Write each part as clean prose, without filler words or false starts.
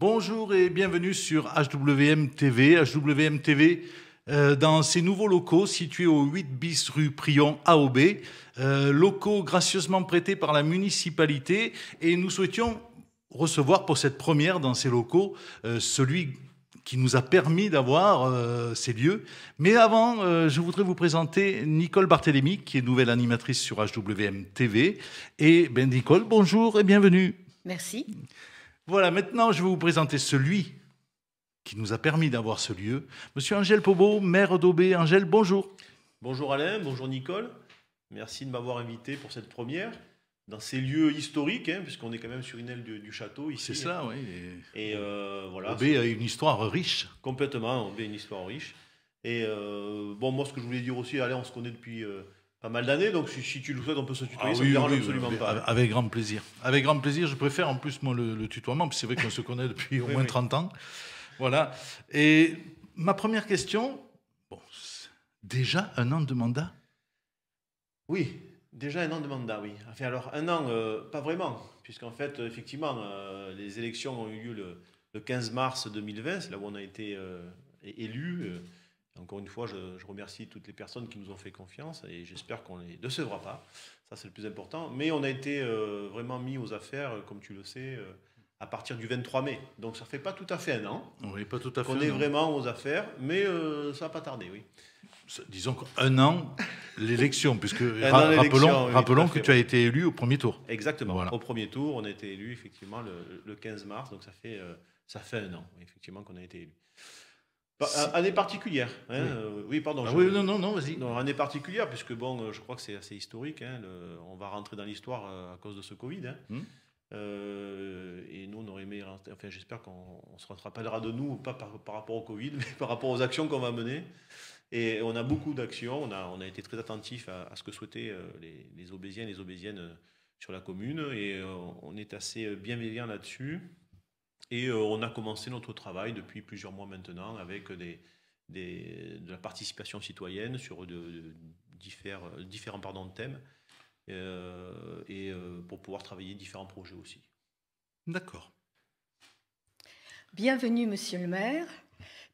Bonjour et bienvenue sur HWM TV. HWM TV dans ses nouveaux locaux situés au 8 bis rue Prion AOB, locaux gracieusement prêtés par la municipalité, et nous souhaitions recevoir pour cette première dans ces locaux celui qui nous a permis d'avoir ces lieux. Mais avant, je voudrais vous présenter Nicole Barthélémy, qui est nouvelle animatrice sur HWM TV. Et ben Nicole, bonjour et bienvenue. Merci. Voilà, maintenant je vais vous présenter celui qui nous a permis d'avoir ce lieu. Monsieur Angèle Pobot, maire d'Aubé. Angèle, bonjour. Bonjour Alain, bonjour Nicole. Merci de m'avoir invité pour cette première dans ces lieux historiques, puisqu'on est quand même sur une aile du château ici. C'est ça, oui. Et voilà. Aubé a une histoire riche. Complètement, Aubé a une histoire riche. Et bon, moi, ce que je voulais dire aussi, Alain, on se connaît depuis pas mal d'années, donc si tu le souhaites, on peut se tutoyer, ça ne me dérange absolument pas. Avec grand plaisir. Avec grand plaisir, je préfère en plus moi le tutoiement, puis c'est vrai qu'on se connaît depuis au moins 30 ans. Voilà. Et ma première question, bon, déjà un an de mandat? Oui, déjà un an de mandat, oui. Enfin, alors, un an, pas vraiment, puisqu'en fait, effectivement, les élections ont eu lieu le 15 mars 2020, c'est là où on a été élus. Encore une fois, je remercie toutes les personnes qui nous ont fait confiance et j'espère qu'on ne les décevra pas. Ça, c'est le plus important. Mais on a été vraiment mis aux affaires, comme tu le sais, à partir du 23 mai. Donc, ça ne fait pas tout à fait un an. Oui, pas tout à fait. On est vraiment aux affaires, mais ça n'a pas tardé, oui. Disons qu'un an, l'élection, puisque rappelons que tu as été élu au premier tour. Exactement. Voilà. Au premier tour, on a été élu effectivement le 15 mars, donc ça fait un an, effectivement, qu'on a été élu. Année particulière. Hein, oui, pardon. Oui, non, vas-y. Année particulière, puisque bon, je crois que c'est assez historique. On va rentrer dans l'histoire à cause de ce Covid. Et nous, on aurait aimé. Enfin, j'espère qu'on se rappellera de nous, pas par rapport au Covid, mais par rapport aux actions qu'on va mener. Et on a beaucoup d'actions. On a été très attentifs à ce que souhaitaient les Aubésiens et les Aubésiennes sur la commune. Et on est assez bienveillants là-dessus. Et on a commencé notre travail depuis plusieurs mois maintenant avec de la participation citoyenne sur différents thèmes pour pouvoir travailler différents projets aussi. D'accord. Bienvenue, monsieur le maire.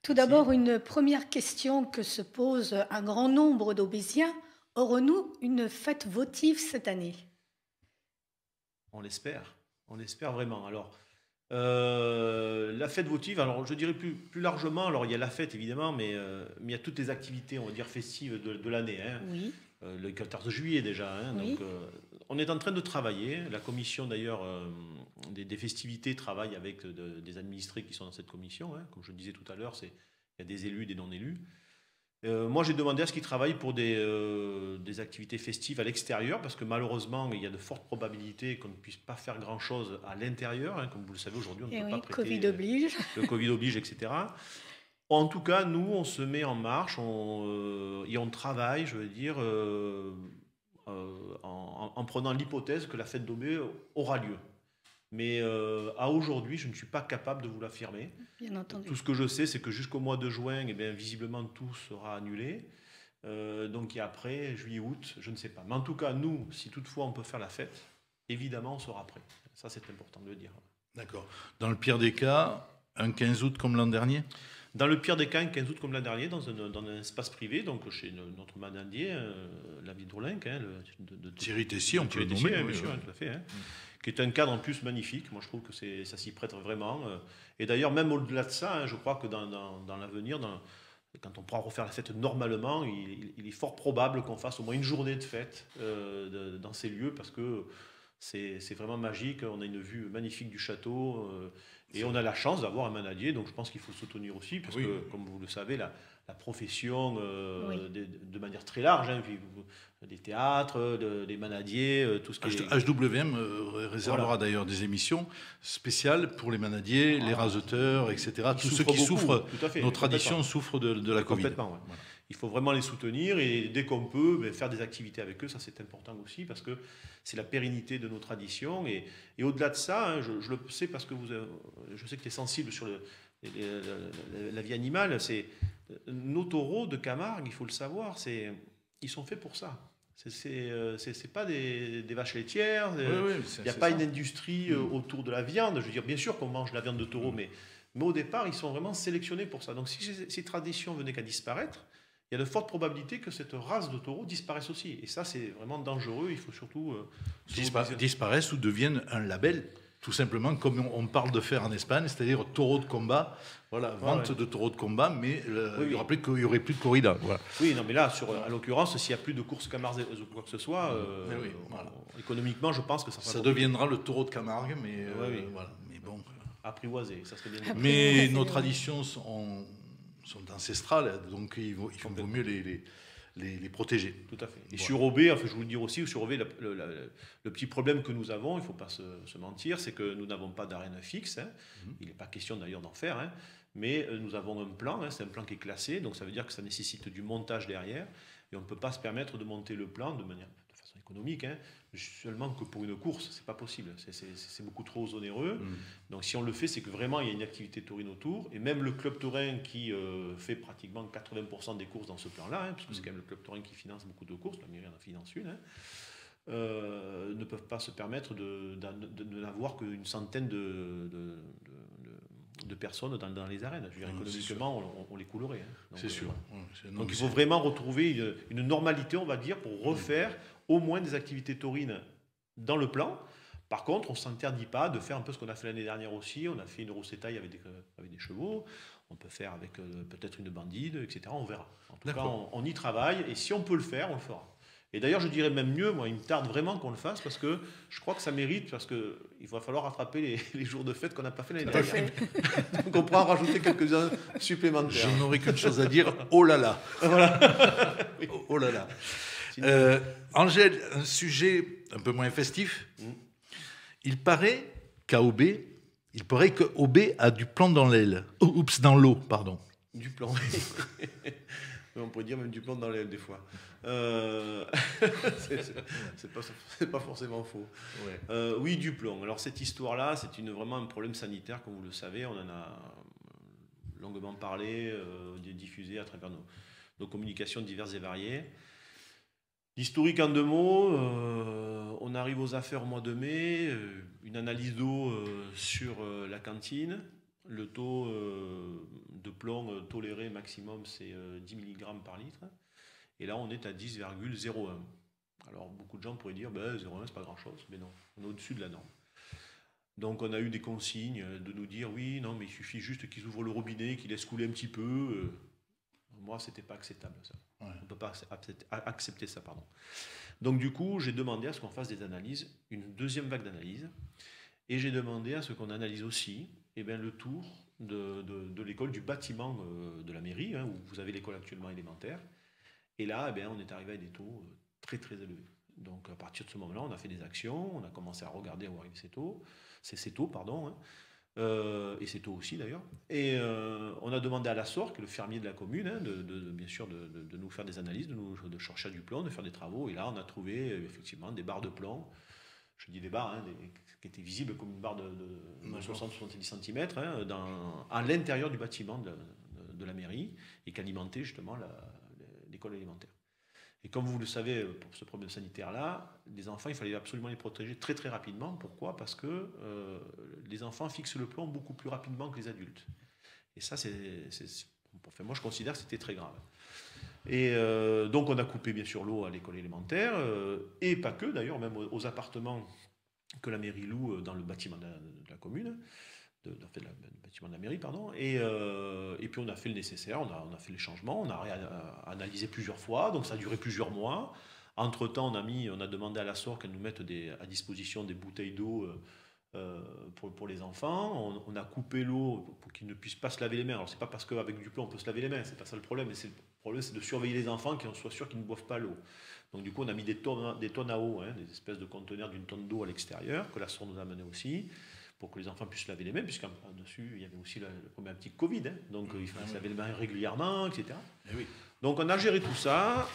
Tout d'abord, une première question que se pose un grand nombre d'Aubésiens. Aurons-nous une fête votive cette année? On l'espère vraiment. Alors, la fête votive, alors je dirais plus largement, alors il y a la fête évidemment, mais il y a toutes les activités, on va dire, festives de l'année. Oui. Le 14 juillet déjà. Oui. Donc, on est en train de travailler. La commission d'ailleurs des festivités travaille avec des administrés qui sont dans cette commission. Comme je le disais tout à l'heure, il y a des élus, des non-élus. Moi, j'ai demandé à ce qu'ils travaillent pour des activités festives à l'extérieur, parce que malheureusement, il y a de fortes probabilités qu'on ne puisse pas faire grand-chose à l'intérieur. Comme vous le savez, aujourd'hui, on ne peut pas prêter... Covid oblige. Le Covid oblige, etc. En tout cas, nous, on se met en marche et on travaille, je veux dire, en prenant l'hypothèse que la fête d'Aubé aura lieu. Mais à aujourd'hui, je ne suis pas capable de vous l'affirmer. Bien entendu. Tout ce que je sais, c'est que jusqu'au mois de juin, visiblement, tout sera annulé. Donc, et après, juillet, août, je ne sais pas. Mais en tout cas, nous, si toutefois on peut faire la fête, évidemment, on sera prêt. Ça, c'est important de le dire. D'accord. Dans le pire des cas, un 15 août comme l'an dernier? Dans le pire des cas, un 15 août comme l'an dernier, dans un espace privé, donc chez notre manadier, la vie d'Ourlinc, Thierry Tessier, on peut le nommer. Bien sûr, tout à fait. Qui est un cadre en plus magnifique. Moi, je trouve que ça s'y prête vraiment. Et d'ailleurs, même au-delà de ça, je crois que dans l'avenir, quand on pourra refaire la fête normalement, il est fort probable qu'on fasse au moins une journée de fête dans ces lieux, parce que c'est vraiment magique. On a une vue magnifique du château et on a la chance d'avoir un manadier, donc je pense qu'il faut le soutenir aussi, parce que, comme vous le savez, la profession de manière très large, des théâtres, des manadiers, tout ce qui est... HWM réservera d'ailleurs des émissions spéciales pour les manadiers, les raseteurs, etc. Tous ceux qui souffrent, nos traditions souffrent de la Covid. Complètement, ouais. Voilà. Il faut vraiment les soutenir et dès qu'on peut, faire des activités avec eux, ça c'est important aussi, parce que c'est la pérennité de nos traditions. Et au-delà de ça, je le sais parce que je sais que tu es sensible sur la vie animale. Nos taureaux de Camargue, il faut le savoir, ils sont faits pour ça. C'est pas des vaches laitières. Oui, il n'y a pas une industrie autour de la viande. Je veux dire, bien sûr qu'on mange la viande de taureau, mais au départ, ils sont vraiment sélectionnés pour ça. Donc si ces traditions venaient qu'à disparaître, il y a de fortes probabilités que cette race de taureau disparaisse aussi. Et ça, c'est vraiment dangereux. Il faut surtout... disparaissent ou deviennent un label, tout simplement, comme on parle de faire en Espagne, c'est-à-dire taureau de combat. Voilà, vente de taureaux de combat, mais il n'y aurait plus de corrida. Voilà. Oui, non, mais là, en l'occurrence, s'il n'y a plus de course Camargue ou quoi que ce soit, économiquement, je pense que ça deviendra le taureau de Camargue, mais voilà. Mais bon. Apprivoisé, ça serait bien. Mais nos traditions sont ancestrales, donc il vaut mieux les protéger. Tout à fait. Et sur Aubé, enfin, je vous le dire aussi, sur Aubé, le petit problème que nous avons, il ne faut pas se mentir, c'est que nous n'avons pas d'arène fixe. Hein. Il n'est pas question d'ailleurs d'en faire. Hein. Mais nous avons un plan, c'est un plan qui est classé, donc ça veut dire que ça nécessite du montage derrière. Et on ne peut pas se permettre de monter le plan de façon économique, hein, seulement que pour une course, c'est pas possible. C'est beaucoup trop onéreux. Donc si on le fait, c'est que vraiment il y a une activité taurine autour. Et même le club taurin qui fait pratiquement 80% des courses dans ce plan-là, hein, parce que c'est quand même le club taurin qui finance beaucoup de courses, la mairie en finance une, hein, ne peuvent pas se permettre de n'avoir qu'une centaine de personnes dans les arènes. Je veux dire, économiquement, on les coulerait. Hein. C'est sûr. Donc il faut vraiment retrouver une normalité, on va dire, pour refaire au moins des activités taurines dans le plan. Par contre, on ne s'interdit pas de faire un peu ce qu'on a fait l'année dernière aussi. On a fait une roussétaille avec des chevaux. On peut faire avec peut-être une bandide, etc. On verra. En tout cas, on y travaille. Et si on peut le faire, on le fera. Et d'ailleurs, je dirais même mieux, moi, il me tarde vraiment qu'on le fasse parce que je crois que ça mérite, parce qu'il va falloir rattraper les jours de fête qu'on n'a pas fait l'année dernière. Donc on pourra en rajouter quelques-uns supplémentaires. Je n'aurai qu'une chose à dire, oh là là. Voilà. Oh là là. Angèle, un sujet un peu moins festif. Il paraît que Aubé a du plomb dans l'aile. Oups, dans l'eau, pardon. Du plomb. On pourrait dire même du plomb dans l'aile des fois. C'est pas forcément faux. Ouais. Oui, du plomb. Alors cette histoire-là, c'est vraiment un problème sanitaire, comme vous le savez. On en a longuement parlé, diffusé à travers nos communications diverses et variées. L'historique en 2 mots, on arrive aux affaires au mois de mai, une analyse d'eau sur la cantine. Le taux de plomb toléré maximum, c'est 10 mg par litre. Et là, on est à 10,01. Alors, beaucoup de gens pourraient dire, 0,1, c'est pas grand-chose. Mais non, on est au-dessus de la norme. Donc, on a eu des consignes de nous dire, oui, non, mais il suffit juste qu'ils ouvrent le robinet, qu'ils laissent couler un petit peu. Moi, c'était pas acceptable, ça. Ouais. On ne peut pas accepter ça, pardon. Donc, du coup, j'ai demandé à ce qu'on fasse des analyses, une deuxième vague d'analyse. Et j'ai demandé à ce qu'on analyse aussi le tour de l'école, du bâtiment de la mairie, hein, où vous avez l'école actuellement élémentaire. Et là, on est arrivé à des taux très très élevés. Donc à partir de ce moment-là, on a fait des actions, on a commencé à regarder où arrivent ces taux, et ces taux aussi d'ailleurs. Et on a demandé à l'Assor, qui est le fermier de la commune, hein, bien sûr de nous faire des analyses, de chercher du plomb, de faire des travaux. Et là, on a trouvé effectivement des barres de plomb. Je dis des barres, hein, qui étaient visibles comme une barre de 60-70 cm hein, à l'intérieur du bâtiment de la mairie et qui alimentait justement l'école élémentaire. Et comme vous le savez, pour ce problème sanitaire-là, les enfants, il fallait absolument les protéger très très rapidement. Pourquoi ? Parce que les enfants fixent le plomb beaucoup plus rapidement que les adultes. Et ça, moi, je considère que c'était très grave. Et donc, on a coupé bien sûr l'eau à l'école élémentaire, et pas que d'ailleurs, même aux appartements que la mairie loue dans le bâtiment de la commune, le bâtiment de la mairie, pardon. Et puis on a fait le nécessaire, on a fait les changements, on a analysé plusieurs fois, donc ça a duré plusieurs mois. Entre-temps, on a demandé à l'Assor qu'elle nous mette à disposition des bouteilles d'eau pour les enfants. On a coupé l'eau pour qu'ils ne puissent pas se laver les mains. Alors c'est pas parce qu'avec du plomb on peut se laver les mains, c'est pas ça le problème, mais le problème c'est de surveiller les enfants, qu'on soit sûr qu'ils ne boivent pas l'eau. Donc du coup on a mis des tonnes à eau, hein, des espèces de conteneurs d'une tonne d'eau à l'extérieur, que l'Assor nous a amené aussi, pour que les enfants puissent se laver les mains, puisqu'en dessus il y avait aussi le problématique Covid, hein, donc il fallait se laver les mains régulièrement, etc. Et oui. Donc on a géré tout ça.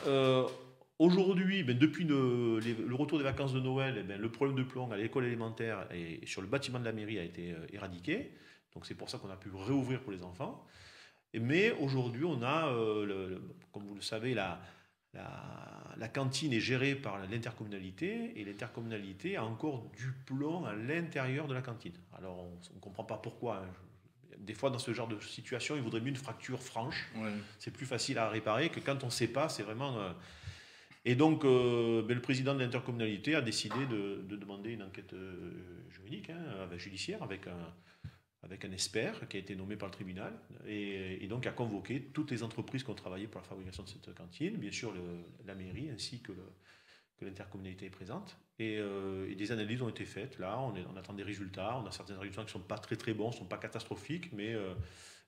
Aujourd'hui, depuis le retour des vacances de Noël, le problème de plomb à l'école élémentaire et sur le bâtiment de la mairie a été éradiqué. Donc c'est pour ça qu'on a pu réouvrir pour les enfants. Mais aujourd'hui, on a, comme vous le savez, la cantine est gérée par l'intercommunalité et l'intercommunalité a encore du plomb à l'intérieur de la cantine. Alors on ne comprend pas pourquoi. Hein. Des fois, dans ce genre de situation, il vaudrait mieux une fracture franche. Ouais. C'est plus facile à réparer que quand on ne sait pas. C'est vraiment. Et donc, le président de l'intercommunalité a décidé de demander une enquête juridique, judiciaire, avec un expert qui a été nommé par le tribunal et donc a convoqué toutes les entreprises qui ont travaillé pour la fabrication de cette cantine, bien sûr la mairie ainsi que l'intercommunalité est présente. Et des analyses ont été faites. Là, on attend des résultats. On a certains résultats qui ne sont pas très très bons, ne sont pas catastrophiques, mais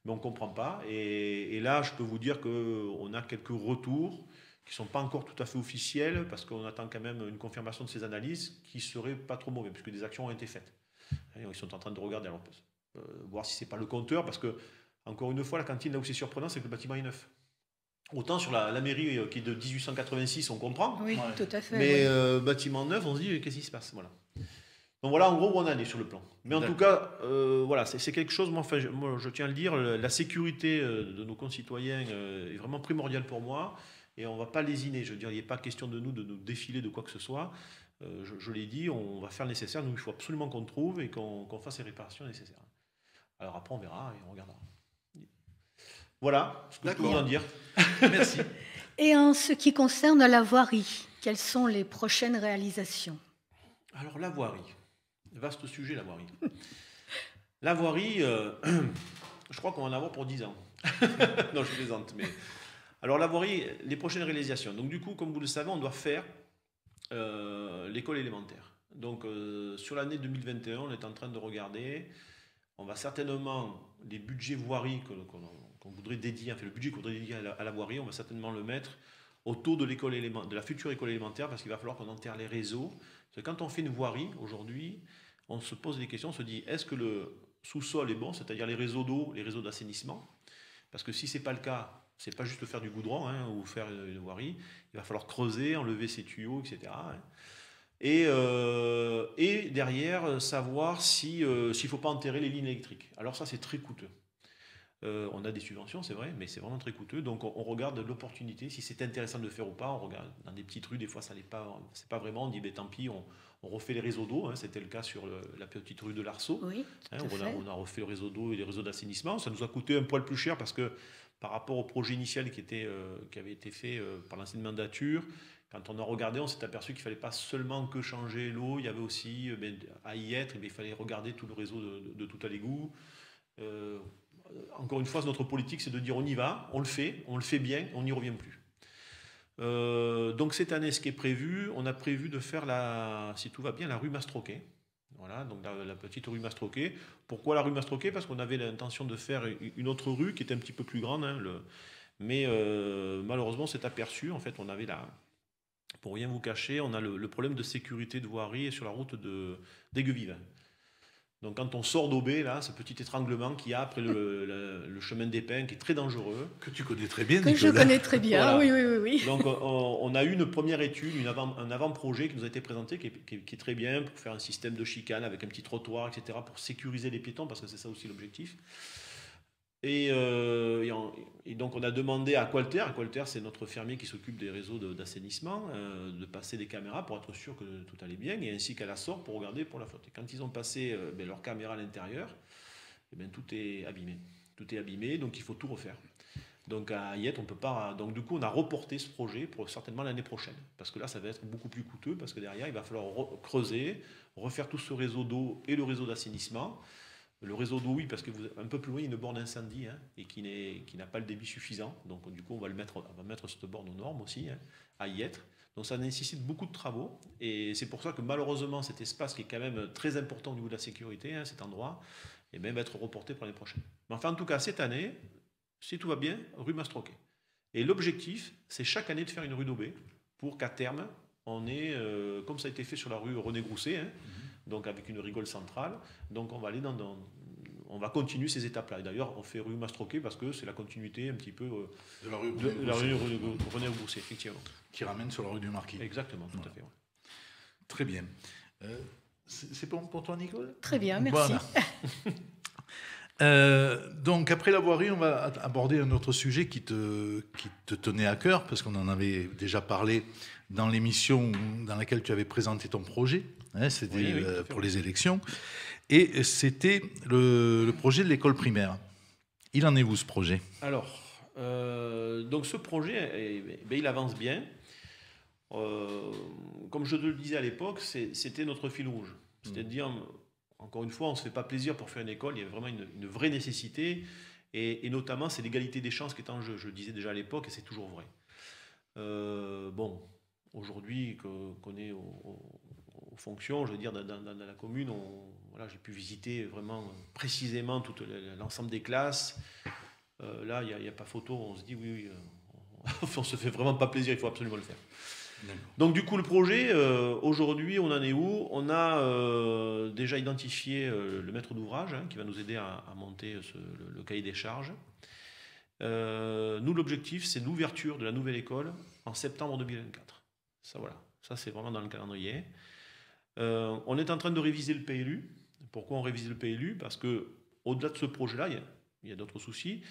on ne comprend pas. Et là, je peux vous dire qu'on a quelques retours qui ne sont pas encore tout à fait officiels, parce qu'on attend quand même une confirmation de ces analyses qui ne seraient pas trop mauvais, puisque des actions ont été faites. Et ils sont en train de regarder, alors, voir si ce n'est pas le compteur, parce que, encore une fois, la cantine, là où c'est surprenant, c'est que le bâtiment est neuf. Autant sur la mairie qui est de 1886, on comprend. Oui, ouais. Tout à fait. Mais bâtiment neuf, on se dit, qu'est-ce qui se passe, voilà. Donc voilà, en gros, où on en est sur le plan. Mais en tout cas, voilà, c'est quelque chose, moi, je tiens à le dire, la sécurité de nos concitoyens est vraiment primordiale pour moi. Et on ne va pas lésiner. Je veux dire, il n'est pas question de nous défiler de quoi que ce soit. Je l'ai dit, on va faire le nécessaire. Nous, il faut absolument qu'on trouve et qu'on fasse les réparations nécessaires. Alors après, on verra et on regardera. Voilà ce que je peux vous en dire. Merci. Et en ce qui concerne la voirie, quelles sont les prochaines réalisations? Alors, la voirie. Vaste sujet, la voirie. La voirie, je crois qu'on va en avoir pour 10 ans. Non, je plaisante, mais... Alors, la voirie, les prochaines réalisations. Donc, du coup, comme vous le savez, on doit faire l'école élémentaire. Donc, sur l'année 2021, on est en train de regarder. On va certainement, les budgets voirie qu'on voudrait dédier, enfin, le budget qu'on voudrait dédier à la voirie, on va certainement le mettre autour de de la future école élémentaire, parce qu'il va falloir qu'on enterre les réseaux. Parce que quand on fait une voirie, aujourd'hui, on se pose des questions, on se dit, est-ce que le sous-sol est bon, c'est-à-dire les réseaux d'eau, les réseaux d'assainissement? Parce que si ce n'est pas le cas, c'est pas juste faire du goudron ou faire une voirie. Il va falloir creuser, enlever ses tuyaux, etc. Et derrière, savoir s'il ne faut pas enterrer les lignes électriques. Alors ça, c'est très coûteux. On a des subventions, c'est vrai, mais c'est vraiment très coûteux. Donc on regarde l'opportunité, si c'est intéressant de le faire ou pas. On regarde dans des petites rues, des fois, ça n'est pas, c'est pas vraiment. On dit, tant pis, on refait les réseaux d'eau. C'était le cas sur la petite rue de l'Arceau. Oui, on a refait le réseau d'eau et les réseaux d'assainissement. Ça nous a coûté un poil plus cher parce que par rapport au projet initial qui avait été fait par l'ancienne mandature, quand on a regardé, on s'est aperçu qu'il ne fallait pas seulement que changer l'eau, il y avait aussi, à y être, il fallait regarder tout le réseau de tout à l'égout. Encore une fois, notre politique, c'est de dire on y va, on le fait bien, on n'y revient plus. Donc cette année, ce qui est prévu, on a prévu de faire, si tout va bien, la rue Mastroquet. Voilà, donc la petite rue Mastroquet. Pourquoi la rue Mastroquet? Parce qu'on avait l'intention de faire une autre rue qui était un petit peu plus grande, mais malheureusement, c'est aperçu. En fait, on avait pour rien vous cacher, on a le problème de sécurité de voirie sur la route d'Aigues-Vives. Donc quand on sort d'Aubé, là, ce petit étranglement qu'il y a après le chemin des Pins, qui est très dangereux. Que tu connais très bien, Nicolas. Que je connais très bien, voilà. Oui. Donc on a eu une première étude, un avant-projet qui nous a été présenté, qui est très bien, pour faire un système de chicane avec un petit trottoir, etc., pour sécuriser les piétons, parce que c'est ça aussi l'objectif. Et donc on a demandé à Qualter, c'est notre fermier qui s'occupe des réseaux d'assainissement, de passer des caméras pour être sûr que tout allait bien, et ainsi qu'à la sorte pour regarder pour la flotte. Et quand ils ont passé leurs caméras à l'intérieur, tout est abîmé, donc il faut tout refaire. Donc à Ayette, on peut pas. Donc du coup, on a reporté ce projet pour certainement l'année prochaine, parce que là, ça va être beaucoup plus coûteux, parce que derrière, il va falloir creuser, refaire tout ce réseau d'eau et le réseau d'assainissement. Le réseau d'eau, oui, parce que un peu plus loin, il y a une borne incendie et qui n'a pas le débit suffisant. Donc, du coup, on va mettre cette borne aux normes aussi, à y être. Donc, ça nécessite beaucoup de travaux. Et c'est pour ça que, malheureusement, cet espace qui est quand même très important au niveau de la sécurité, cet endroit, va être reporté pour l'année prochaine. Mais enfin, en tout cas, cette année, si tout va bien, rue Mastroquet. Et l'objectif, c'est chaque année de faire une rue d'Aubé pour qu'à terme, on ait, comme ça a été fait sur la rue René Grousset, donc avec une rigole centrale. Donc on va aller on va continuer ces étapes-là. Et d'ailleurs, on fait rue Mastroquet parce que c'est la continuité un petit peu de la rue René Grousset, effectivement. Qui ramène sur la rue du Marquis. Exactement, tout à fait. Ouais. Très bien. C'est bon pour toi, Nicole? Très bien, merci. Donc, après la voirie, on va aborder un autre sujet qui te tenait à cœur, parce qu'on en avait déjà parlé dans l'émission dans laquelle tu avais présenté ton projet. Hein, c'était pour les élections. Et c'était le projet de l'école primaire. Il en est où, ce projet? Alors, donc ce projet, il avance bien. Comme je te le disais à l'époque, c'était notre fil rouge. C'est-à-dire, encore une fois, on ne se fait pas plaisir pour faire une école, il y a vraiment une vraie nécessité, et notamment c'est l'égalité des chances qui est en jeu. Je le disais déjà à l'époque, et c'est toujours vrai. Bon, aujourd'hui qu'on est aux fonctions, je veux dire, dans la commune, voilà, j'ai pu visiter vraiment précisément tout l'ensemble des classes. Là, il n'y a pas photo, on se dit oui, on se fait vraiment pas plaisir, il faut absolument le faire. Donc du coup le projet, aujourd'hui on en est où? On a déjà identifié le maître d'ouvrage qui va nous aider à monter le cahier des charges. Nous l'objectif c'est l'ouverture de la nouvelle école en septembre 2024. Ça voilà, ça c'est vraiment dans le calendrier. On est en train de réviser le PLU. Pourquoi on révise le PLU? Parce que au-delà de ce projet-là, il y a d'autres soucis.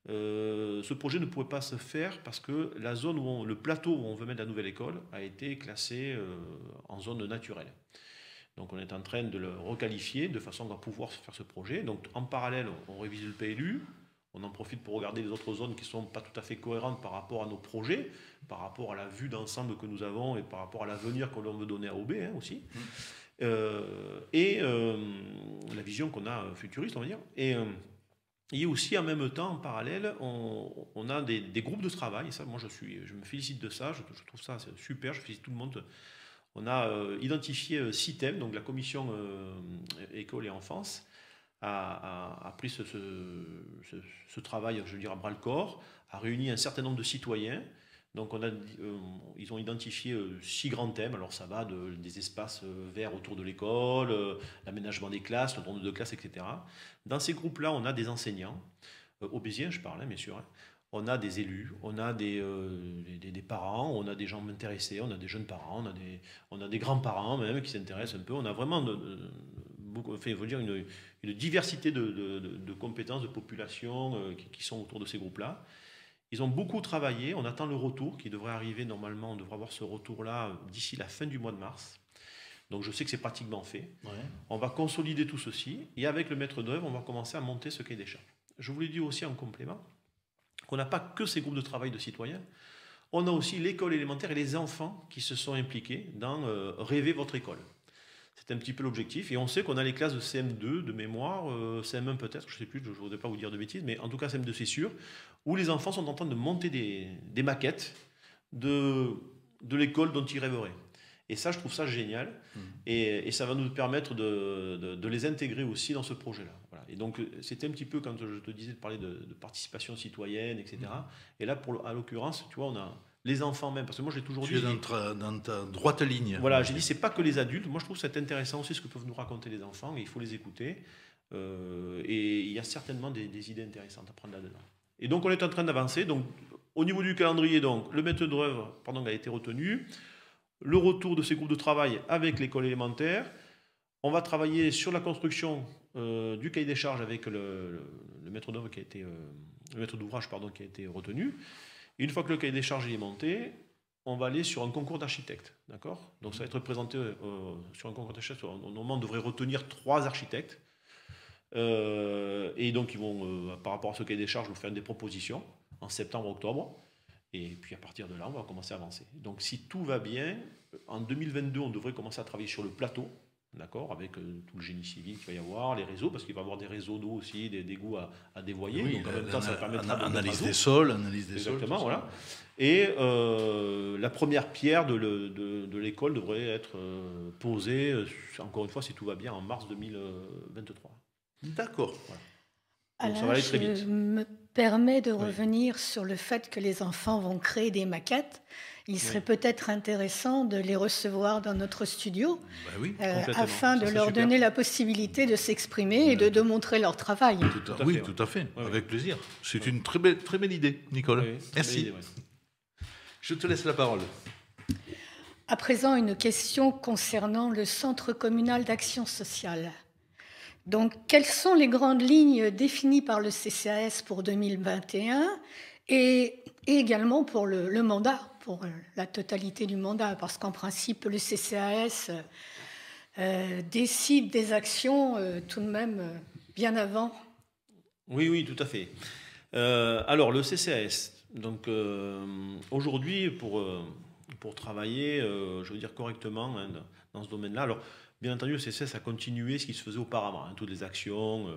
Ce projet ne pouvait pas se faire parce que la zone le plateau où on veut mettre la nouvelle école a été classé en zone naturelle. Donc on est en train de le requalifier de façon à pouvoir faire ce projet. Donc en parallèle, on révise le PLU, on en profite pour regarder les autres zones qui ne sont pas tout à fait cohérentes par rapport à nos projets, par rapport à la vue d'ensemble que nous avons et par rapport à l'avenir que l'on veut donner à OB aussi. Et la vision qu'on a futuriste, on va dire. Et aussi, en même temps, en parallèle, on a des groupes de travail. Et ça, moi, je me félicite de ça. Je trouve ça super. Je félicite tout le monde. On a identifié 6 thèmes. Donc, la commission école et enfance a pris ce travail, je veux dire, à bras-le-corps, a réuni un certain nombre de citoyens. Donc ils ont identifié 6 grands thèmes. Alors ça va des espaces verts autour de l'école, l'aménagement des classes, le nombre de classes, etc. Dans ces groupes-là, on a des enseignants, aubésiens, je parle, bien sûr. Hein. On a des élus, on a des parents, on a des gens intéressés, on a des jeunes parents, on a des grands-parents même qui s'intéressent un peu. On a vraiment il faut dire une diversité de compétences, de populations qui sont autour de ces groupes-là. Ils ont beaucoup travaillé, on attend le retour qui devrait arriver normalement, on devrait avoir ce retour-là d'ici la fin du mois de mars. Donc je sais que c'est pratiquement fait. Ouais. On va consolider tout ceci et avec le maître d'œuvre, on va commencer à monter ce cahier des charges. Je vous l'ai dit aussi en complément qu'on n'a pas que ces groupes de travail de citoyens, on a aussi l'école élémentaire et les enfants qui se sont impliqués dans rêver votre école. C'est un petit peu l'objectif. Et on sait qu'on a les classes de CM2 de mémoire, CM1 peut-être, je ne sais plus, je ne voudrais pas vous dire de bêtises, mais en tout cas CM2 c'est sûr, où les enfants sont en train de monter des maquettes de l'école dont ils rêveraient. Et ça, je trouve ça génial. Et ça va nous permettre de les intégrer aussi dans ce projet-là. Voilà. Et donc, c'était un petit peu, quand je te disais de parler de participation citoyenne, etc. Et là, à l'occurrence, tu vois, on a les enfants même, parce que moi j'ai toujours dit... Tu es dans ta droite ligne. Voilà, j'ai dit, c'est pas que les adultes. Moi, je trouve que c'est intéressant aussi ce que peuvent nous raconter les enfants, et il faut les écouter. Et il y a certainement des idées intéressantes à prendre là-dedans. Et donc, on est en train d'avancer. Donc, au niveau du calendrier, donc, le maître d'œuvre a été retenu. Le retour de ces groupes de travail avec l'école élémentaire. On va travailler sur la construction du cahier des charges avec le maître d'œuvre le maître d'ouvrage qui a été retenu. Et une fois que le cahier des charges est monté, on va aller sur un concours d'architectes, d'accord? Donc ça va être présenté sur un concours d'architectes. Normalement, on devrait retenir 3 architectes. Et donc, ils vont, par rapport à ce cahier des charges, nous faire des propositions en septembre-octobre. Et puis, à partir de là, on va commencer à avancer. Donc, si tout va bien, en 2022, on devrait commencer à travailler sur le plateau, d'accord, avec tout le génie civil qu'il va y avoir, les réseaux, parce qu'il va y avoir des réseaux d'eau aussi, des égouts à dévoyer. Oui, donc, en même temps, ça permettra analyse des sols, exactement, voilà. Et la première pierre de l'école devrait être posée, encore une fois, si tout va bien, en mars 2023. D'accord. Voilà. Alors, ça va aller très vite. Je me permets de revenir sur le fait que les enfants vont créer des maquettes. Il serait peut-être intéressant de les recevoir dans notre studio afin de leur donner la possibilité de s'exprimer et de montrer leur travail. Tout à fait, avec plaisir. C'est une très belle idée, Nicole. Oui, merci. Idée, Je te laisse la parole. À présent, une question concernant le Centre communal d'action sociale. Donc, quelles sont les grandes lignes définies par le CCAS pour 2021 et également pour le mandat, pour la totalité du mandat? Parce qu'en principe, le CCAS décide des actions tout de même bien avant. Oui, tout à fait. Alors, le CCAS, donc aujourd'hui, pour travailler, je veux dire correctement hein, dans ce domaine-là, alors bien entendu, le CCAS a continué ce qui se faisait auparavant, hein, toutes les actions,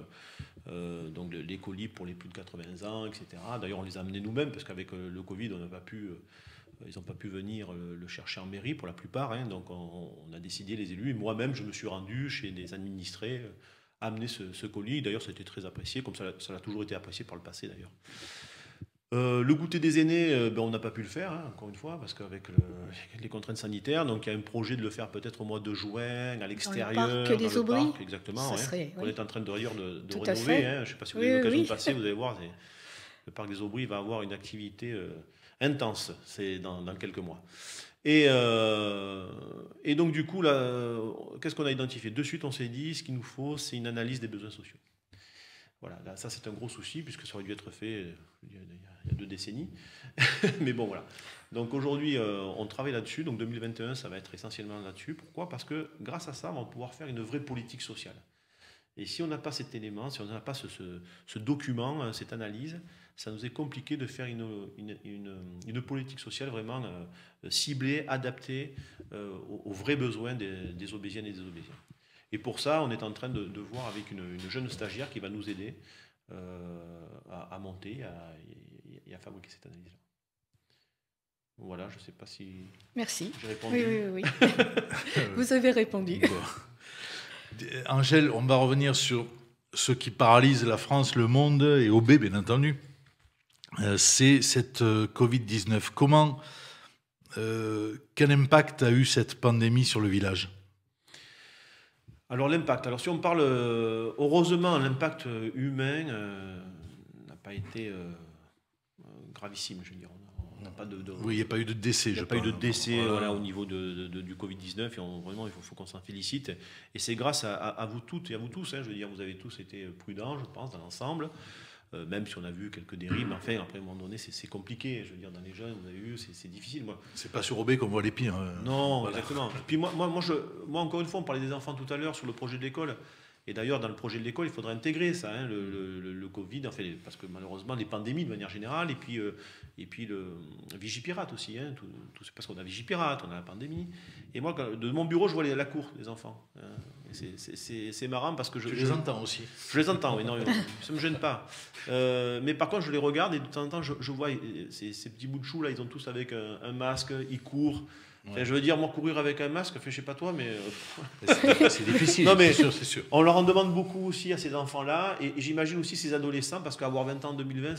donc les colis pour les plus de 80 ans, etc. D'ailleurs, on les a amenés nous-mêmes, parce qu'avec le Covid, on n'a pas pu... ils n'ont pas pu venir le chercher en mairie pour la plupart, hein, donc on a décidé, les élus, et moi-même je me suis rendu chez des administrés amener ce colis. D'ailleurs, ça a été très apprécié, comme ça a toujours été apprécié par le passé d'ailleurs. Le goûter des aînés, on n'a pas pu le faire, hein, encore une fois, parce qu'avec les contraintes sanitaires, donc il y a un projet de le faire peut-être au mois de juin, à l'extérieur. Dans le parc des Aubry. Exactement, ouais. Serait, oui. On est en train de Tout rénover, hein. Je ne sais pas si vous avez l'occasion de passer, vous allez voir, le parc des Aubry va avoir une activité intense, c'est dans quelques mois. Et donc du coup, là, qu'est-ce qu'on a identifié? De suite, on s'est dit, ce qu'il nous faut, c'est une analyse des besoins sociaux. Voilà, là, ça c'est un gros souci, puisque ça aurait dû être fait il y a 2 décennies. Mais bon, voilà. Donc aujourd'hui, on travaille là-dessus. Donc 2021, ça va être essentiellement là-dessus. Pourquoi? Parce que grâce à ça, on va pouvoir faire une vraie politique sociale. Et si on n'a pas cet élément, si on n'a pas ce document, cette analyse, ça nous est compliqué de faire une politique sociale vraiment ciblée, adaptée aux vrais besoins des Aubésiennes et des Aubésiens. Et pour ça, on est en train de voir avec une jeune stagiaire qui va nous aider à monter et à fabriquer cette analyse-là. Voilà, je ne sais pas si... Merci. J'ai répondu. Oui. Vous avez répondu. Angèle, on va revenir sur ce qui paralyse la France, le monde et Aubé, bien entendu. C'est cette Covid-19. Quel impact a eu cette pandémie sur le village? Alors l'impact, alors si on parle, heureusement l'impact humain n'a pas été gravissime, je veux dire. On n'a pas oui, il n'y a pas eu de décès. Il n'y a pas eu de décès voilà, au niveau du Covid-19 et vraiment il faut qu'on s'en félicite. Et c'est grâce à vous toutes et à vous tous, hein, je veux dire, vous avez tous été prudents, je pense, dans l'ensemble. Même si on a vu quelques dérives, mais enfin, après, à un moment donné, c'est compliqué. Je veux dire, dans les jeunes, vous avez vu, c'est difficile. C'est pas sur Aubé qu'on voit les pires. Non, voilà. Exactement. Et puis moi, encore une fois, on parlait des enfants tout à l'heure sur le projet de l'école. Et d'ailleurs, dans le projet de l'école, il faudrait intégrer ça, hein, le Covid, en fait, parce que malheureusement, les pandémies de manière générale, et puis le Vigipirate aussi, hein, c'est parce qu'on a Vigipirate, on a la pandémie. Et moi, de mon bureau, je vois la cour des enfants. Hein. C'est marrant parce que je les entends aussi. Je les entends, oui, non, ça ne me gêne pas. Mais par contre, je les regarde et de temps en temps, je vois ces petits bouts de chou là, ils ont tous avec un masque, ils courent. Ouais. Enfin, je veux dire, moi, courir avec un masque, je sais pas toi, mais... c'est difficile, non, mais c'est sûr. On leur en demande beaucoup aussi à ces enfants-là, et j'imagine aussi ces adolescents, parce qu'avoir 20 ans en 2020,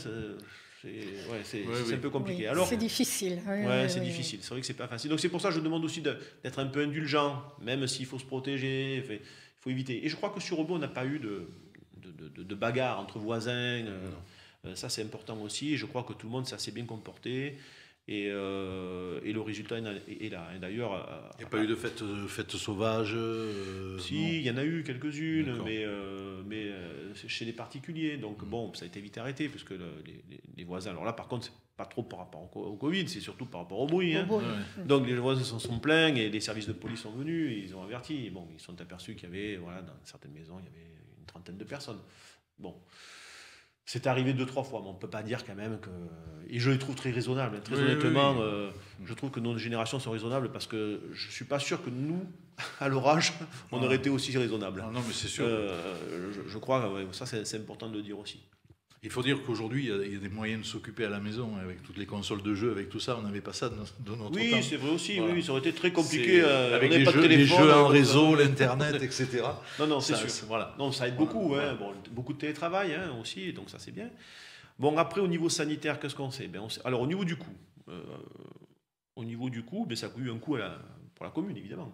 c'est un peu compliqué. Oui, alors, c'est difficile. C'est difficile, c'est vrai que c'est pas facile. Donc c'est pour ça que je demande aussi d'être un peu indulgent, même s'il faut se protéger, il faut éviter. Et je crois que sur Aubé, on n'a pas eu de bagarre entre voisins, ça c'est important aussi, et je crois que tout le monde s'est assez bien comporté. Et le résultat est là. Et d'ailleurs, il n'y a pas eu de fêtes sauvages si, il y en a eu quelques-unes, mais chez les particuliers. Donc bon, ça a été vite arrêté, parce que les voisins... Alors là, par contre, c'est pas trop par rapport au Covid, c'est surtout par rapport au bruit. Hein. Donc les voisins s'en sont plaints, et les services de police sont venus, et ils ont averti. Bon, ils sont aperçus qu'il y avait, voilà, dans certaines maisons, il y avait une trentaine de personnes. Bon... C'est arrivé 2-3 fois, mais on ne peut pas dire quand même que... Et je les trouve très raisonnables. Très honnêtement, je trouve que nos générations sont raisonnables, parce que je ne suis pas sûr que nous, à leur âge, on aurait été aussi raisonnables. Non, mais c'est sûr. Je crois, ça c'est important de le dire aussi. Il faut dire qu'aujourd'hui, il y a des moyens de s'occuper à la maison, avec toutes les consoles de jeux, avec tout ça. On n'avait pas ça de notre temps. Oui, c'est vrai aussi. Voilà. Oui, ça aurait été très compliqué. Avec les jeux en réseau, l'Internet, etc. Non, c'est sûr. Voilà. Non, ça aide beaucoup. Hein. Bon, beaucoup de télétravail aussi, donc ça c'est bien. Bon, après, au niveau sanitaire, qu'est-ce qu'on sait? Alors, au niveau du coût, ça a eu un coût pour la commune, évidemment.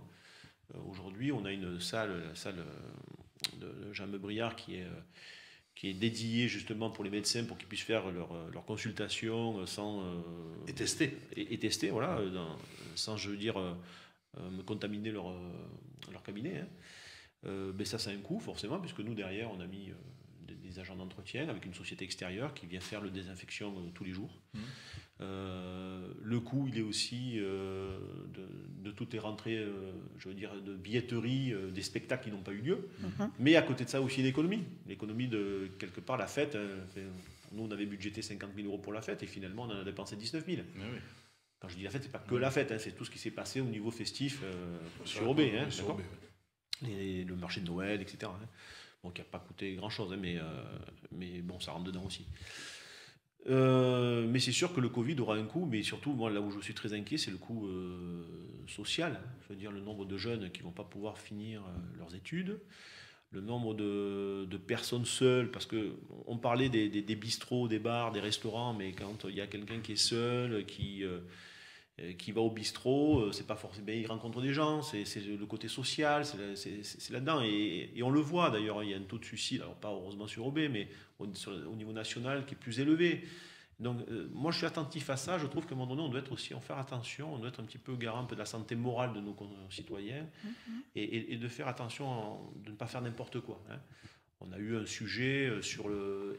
Aujourd'hui, on a la salle de Jean Meubriard qui est dédié justement pour les médecins, pour qu'ils puissent faire leur consultation sans... et tester. Et tester, voilà, sans, je veux dire, me contaminer leur cabinet. Hein. Ça a un coût forcément, puisque nous derrière on a mis des agents d'entretien avec une société extérieure qui vient faire le désinfection tous les jours. Le coût, il est aussi de toutes les rentrées, je veux dire, de billetterie des spectacles qui n'ont pas eu lieu. Mais à côté de ça aussi l'économie. L'économie de, quelque part, la fête. Nous, on avait budgété 50 000 € pour la fête et finalement, on en a dépensé 19 000. Oui. Quand je dis la fête, c'est pas que la fête, c'est tout ce qui s'est passé au niveau festif sur Aubé. Le marché de Noël, etc. Bon, qui n'a pas coûté grand-chose, mais bon, ça rentre dedans aussi. Mais c'est sûr que le Covid aura un coût, mais surtout, moi, là où je suis très inquiet, c'est le coût social. Je veux dire, le nombre de jeunes qui ne vont pas pouvoir finir leurs études, le nombre de personnes seules, parce qu'on parlait des bistrots, des bars, des restaurants, mais quand il y a quelqu'un qui est seul, qui va au bistrot, c'est pas forcément, il rencontre des gens, c'est le côté social, c'est là-dedans, et on le voit d'ailleurs, il y a un taux de suicide, alors pas heureusement sur Aubé, mais au niveau national qui est plus élevé. Donc moi je suis attentif à ça, je trouve qu'à un moment donné on doit être aussi, en faire attention, on doit être un petit peu garant un peu de la santé morale de nos concitoyens, et de faire attention de ne pas faire n'importe quoi. On a eu un sujet sur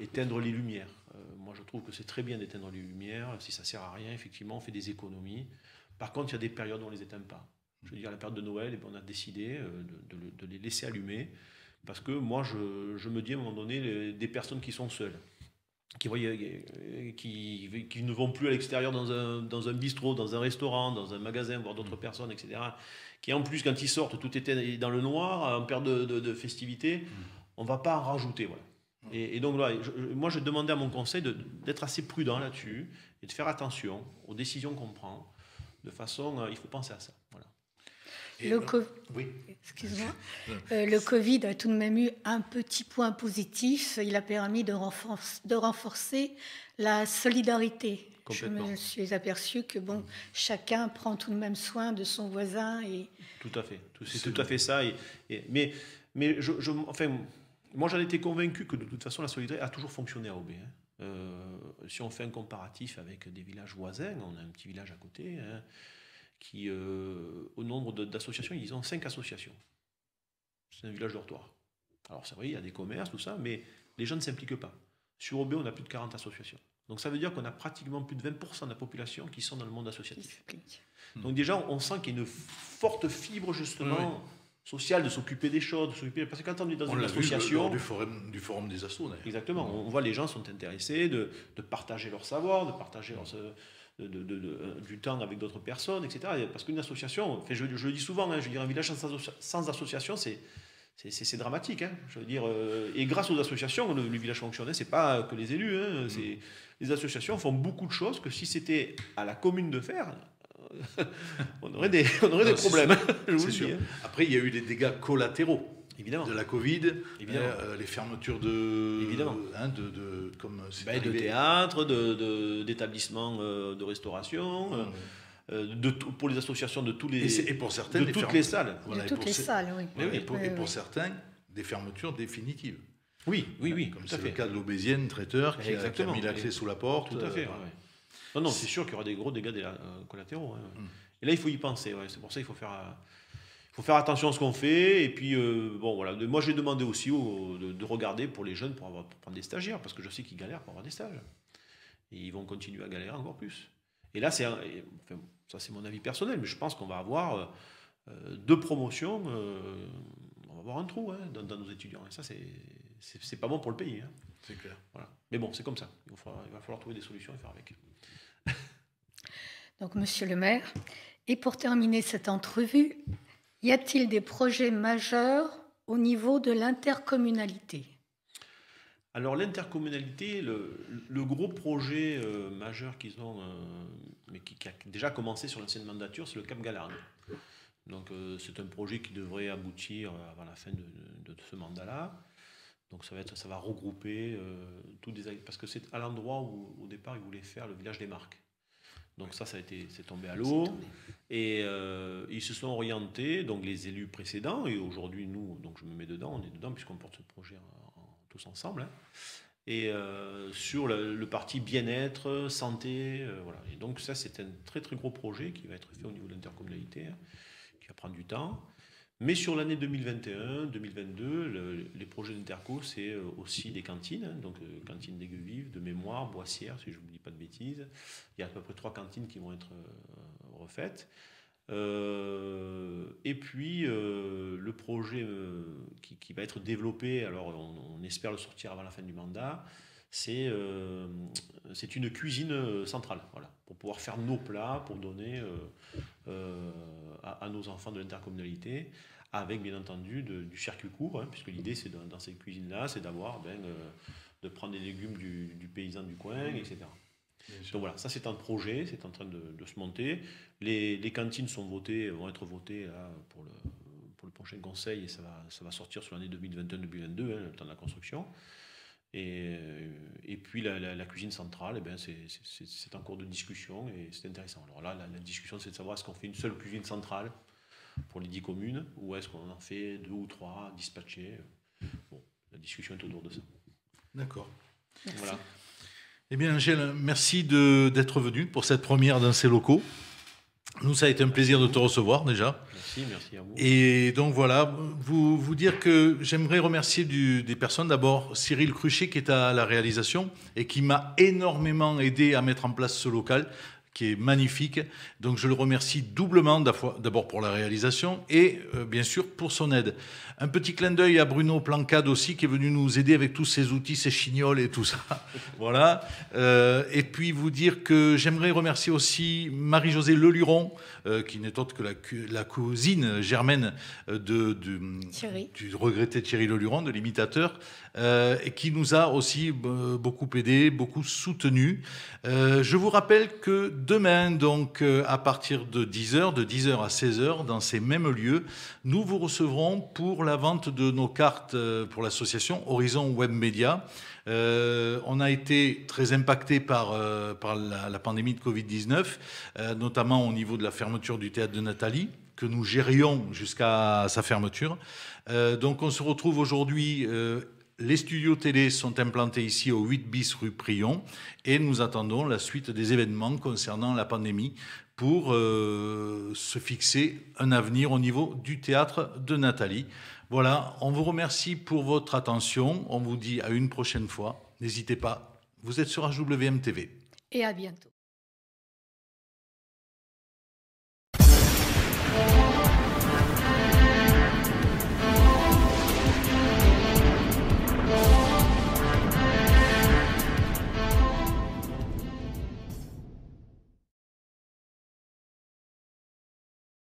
éteindre les lumières. Moi, je trouve que c'est très bien d'éteindre les lumières. Si ça ne sert à rien, effectivement, on fait des économies. Par contre, il y a des périodes où on ne les éteint pas. Je veux dire, la période de Noël, on a décidé de les laisser allumer. Parce que moi, je me dis à un moment donné, des personnes qui sont seules, qui ne vont plus à l'extérieur dans un bistrot, dans un restaurant, dans un magasin, voir d'autres personnes, etc. Qui, en plus, quand ils sortent, tout était dans le noir, en période de festivité. On ne va pas en rajouter. Voilà. Et donc là, moi, je demandais à mon conseil d'être assez prudent là-dessus et de faire attention aux décisions qu'on prend. De façon, il faut penser à ça. Voilà. Oui. Excuse-moi. Le Covid a tout de même eu un petit point positif. Il a permis de renforcer la solidarité. Je me suis aperçu que chacun prend tout de même soin de son voisin. Tout à fait. C'est tout à fait ça. Mais moi, j'en étais convaincu que de toute façon, la solidarité a toujours fonctionné à Aubé. Si on fait un comparatif avec des villages voisins, on a un petit village à côté, qui, au nombre d'associations, ils ont 5 associations. C'est un village dortoir. Alors, c'est vrai, il y a des commerces, tout ça, mais les gens ne s'impliquent pas. Sur Aubé, on a plus de 40 associations. Donc, ça veut dire qu'on a pratiquement plus de 20% de la population qui sont dans le monde associatif. Donc, déjà, on sent qu'il y a une forte fibre, justement, social, de s'occuper des choses, parce que quand on est dans une association... Du forum des assos, d'ailleurs. Exactement, on voit les gens sont intéressés de partager leur savoir, de partager du temps avec d'autres personnes, etc. Parce qu'une association, je le dis souvent, je veux dire, un village sans association, c'est dramatique. Je veux dire, et grâce aux associations, le village fonctionnait, c'est pas que les élus, les associations font beaucoup de choses que si c'était à la commune de faire... on aurait des problèmes. C'est sûr. Après, il y a eu des dégâts collatéraux. Évidemment. De la Covid, les fermetures de théâtre, d'établissements de restauration, pour les associations de tous les et pour certaines de toutes les salles. Voilà, de toutes les salles, oui. Et pour certains, des fermetures définitives. Oui. Comme c'est le cas de l'Aubésienne traiteur qui a mis la clé sous la porte. Tout à fait. Non, c'est sûr qu'il y aura des gros dégâts collatéraux. Et là, il faut y penser. C'est pour ça qu'il faut faire attention à ce qu'on fait. Et puis, voilà. Moi, j'ai demandé aussi de regarder pour les jeunes pour prendre des stagiaires, parce que je sais qu'ils galèrent pour avoir des stages. Et ils vont continuer à galérer encore plus. Et là, ça, c'est mon avis personnel, mais je pense qu'on va avoir 2 promotions. On va avoir un trou dans nos étudiants. Et ça, c'est pas bon pour le pays. C'est clair. Voilà. Mais bon, c'est comme ça. Il va falloir trouver des solutions et faire avec. Donc, Monsieur le maire, et pour terminer cette entrevue, y a-t-il des projets majeurs au niveau de l'intercommunalité ? Alors, l'intercommunalité, le gros projet majeur qu'ils ont, mais qui a déjà commencé sur l'ancienne mandature, c'est le Cap Galarde. Donc, c'est un projet qui devrait aboutir avant la fin de ce mandat-là. Donc, ça va regrouper parce que c'est à l'endroit où, au départ, ils voulaient faire le village des Marques. Donc c'est tombé à l'eau. Et ils se sont orientés, donc les élus précédents, et aujourd'hui nous, donc je me mets dedans, on est dedans puisqu'on porte ce projet tous ensemble, et sur le parti bien-être, santé, voilà. Et donc ça c'est un très très gros projet qui va être fait au niveau de l'intercommunalité, qui va prendre du temps. Mais sur l'année 2021-2022, les projets d'Interco, c'est aussi des cantines, hein, donc cantines d'Aigues-Vives, de Mémoire, Boissière, si je ne vous dis pas de bêtises. Il y a à peu près 3 cantines qui vont être refaites. Et puis le projet qui va être développé, alors on espère le sortir avant la fin du mandat, c'est une cuisine centrale, voilà, pour pouvoir faire nos plats, pour donner à nos enfants de l'intercommunalité, avec bien entendu du circuit court, hein, puisque l'idée c'est dans ces cuisines-là, c'est d'avoir de prendre des légumes du paysan du coin, etc. Donc voilà, ça c'est un projet, c'est en train de se monter. Les cantines vont être votées là, pour le prochain conseil, et ça va sortir sur l'année 2021-2022, hein, le temps de la construction. Et puis la cuisine centrale, c'est en cours de discussion et c'est intéressant. Alors là, la discussion, c'est de savoir est-ce qu'on fait une seule cuisine centrale pour les 10 communes ou est-ce qu'on en fait 2 ou 3 dispatchés. Bon, la discussion est autour de ça. D'accord. Merci. Voilà. Eh bien, Angèle, merci d'être venue pour cette première dans ces locaux. Nous, ça a été un plaisir de te recevoir déjà. Merci à vous. Et donc voilà, vous dire que j'aimerais remercier des personnes. D'abord, Cyril Cruchet qui est à la réalisation et qui m'a énormément aidé à mettre en place ce local, qui est magnifique. Donc je le remercie doublement, d'abord pour la réalisation et bien sûr pour son aide. Un petit clin d'œil à Bruno Plancade aussi, qui est venu nous aider avec tous ses outils, ses chignoles et tout ça. Voilà. Et puis vous dire que j'aimerais remercier aussi Marie-Josée Leluron, qui n'est autre que la cousine germaine du regretté Thierry Leluron, de l'imitateur, et qui nous a aussi beaucoup aidé, beaucoup soutenu. Je vous rappelle que demain, donc à partir de 10h, de 10h à 16h, dans ces mêmes lieux, nous vous recevrons pour la vente de nos cartes pour l'association Horizon Web Média. On a été très impacté par la pandémie de Covid-19, notamment au niveau de la fermeture du théâtre de Nathalie, que nous gérions jusqu'à sa fermeture. Donc on se retrouve aujourd'hui... les studios télé sont implantés ici au 8 bis rue Prion et nous attendons la suite des événements concernant la pandémie pour se fixer un avenir au niveau du théâtre de Nathalie. Voilà, on vous remercie pour votre attention. On vous dit à une prochaine fois. N'hésitez pas, vous êtes sur HWM TV. Et à bientôt.